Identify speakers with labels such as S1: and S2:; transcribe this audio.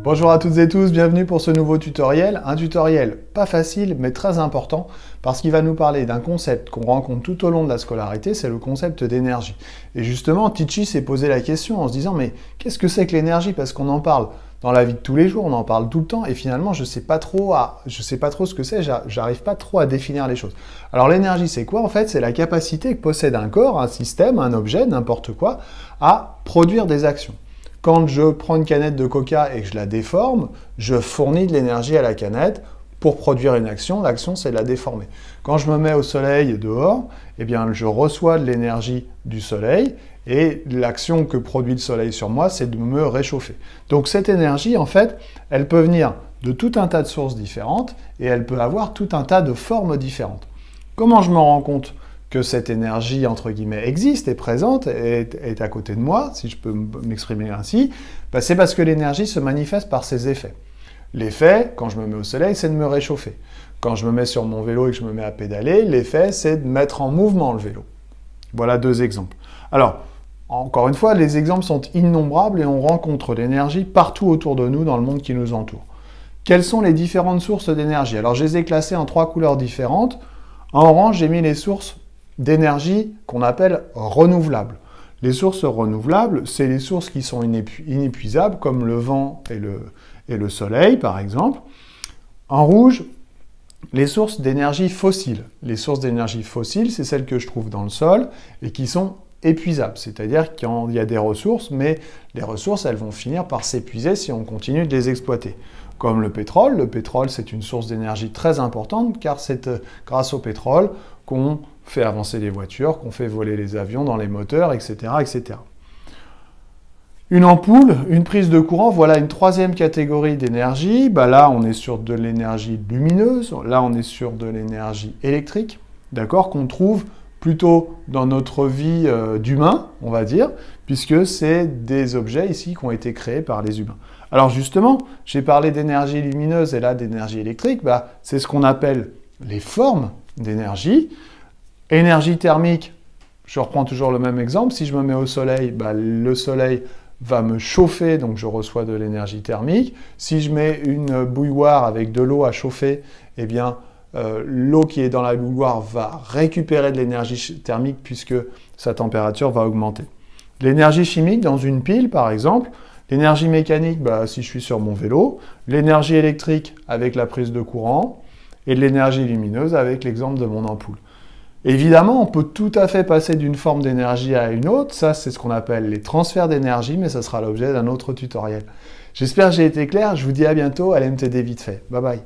S1: Bonjour à toutes et tous, bienvenue pour ce nouveau tutoriel. Un tutoriel pas facile mais très important parce qu'il va nous parler d'un concept qu'on rencontre tout au long de la scolarité, c'est le concept d'énergie. Et justement, Tichy s'est posé la question en se disant mais qu'est-ce que c'est que l'énergie? Parce qu'on en parle dans la vie de tous les jours, on en parle tout le temps et finalement je sais pas trop ce que c'est, j'arrive pas trop à définir les choses. Alors l'énergie c'est quoi en fait? C'est la capacité que possède un corps, un système, un objet, n'importe quoi, à produire des actions. Quand je prends une canette de coca et que je la déforme, je fournis de l'énergie à la canette pour produire une action. L'action, c'est de la déformer. Quand je me mets au soleil dehors, eh bien, je reçois de l'énergie du soleil et l'action que produit le soleil sur moi, c'est de me réchauffer. Donc cette énergie, en fait, elle peut venir de tout un tas de sources différentes et elle peut avoir tout un tas de formes différentes. Comment je me rends compte que cette énergie, entre guillemets, existe, est présente, est à côté de moi, si je peux m'exprimer ainsi, bah c'est parce que l'énergie se manifeste par ses effets. L'effet, quand je me mets au soleil, c'est de me réchauffer. Quand je me mets sur mon vélo et que je me mets à pédaler, l'effet, c'est de mettre en mouvement le vélo. Voilà deux exemples. Alors, encore une fois, les exemples sont innombrables et on rencontre l'énergie partout autour de nous dans le monde qui nous entoure. Quelles sont les différentes sources d'énergie? Alors, je les ai classées en 3 couleurs différentes. En orange, j'ai mis les sources d'énergie qu'on appelle renouvelables. Les sources renouvelables, c'est les sources qui sont inépuisables, comme le vent et le soleil, par exemple. En rouge, les sources d'énergie fossiles. Les sources d'énergie fossiles, c'est celles que je trouve dans le sol et qui sont épuisables. C'est-à-dire qu'il y a des ressources, mais les ressources, elles vont finir par s'épuiser si on continue de les exploiter. Comme le pétrole. Le pétrole, c'est une source d'énergie très importante, car c'est grâce au pétrole qu'on fait avancer les voitures, qu'on fait voler les avions dans les moteurs, etc., etc. Une ampoule, une prise de courant, voilà une troisième catégorie d'énergie. Bah là, on est sur de l'énergie lumineuse, là, on est sur de l'énergie électrique, d'accord, qu'on trouve plutôt dans notre vie d'humain, on va dire, puisque c'est des objets ici qui ont été créés par les humains. Alors justement, j'ai parlé d'énergie lumineuse et là d'énergie électrique, bah, c'est ce qu'on appelle les formes d'énergie. Énergie thermique, je reprends toujours le même exemple, si je me mets au soleil, bah, le soleil va me chauffer, donc je reçois de l'énergie thermique. Si je mets une bouilloire avec de l'eau à chauffer, eh bien, l'eau qui est dans la bouilloire va récupérer de l'énergie thermique puisque sa température va augmenter. L'énergie chimique dans une pile, par exemple, l'énergie mécanique, bah, si je suis sur mon vélo, l'énergie électrique avec la prise de courant et l'énergie lumineuse avec l'exemple de mon ampoule. Évidemment, on peut tout à fait passer d'une forme d'énergie à une autre, ça c'est ce qu'on appelle les transferts d'énergie, mais ça sera l'objet d'un autre tutoriel. J'espère que j'ai été clair, je vous dis à bientôt à l'MTD vite fait. Bye bye.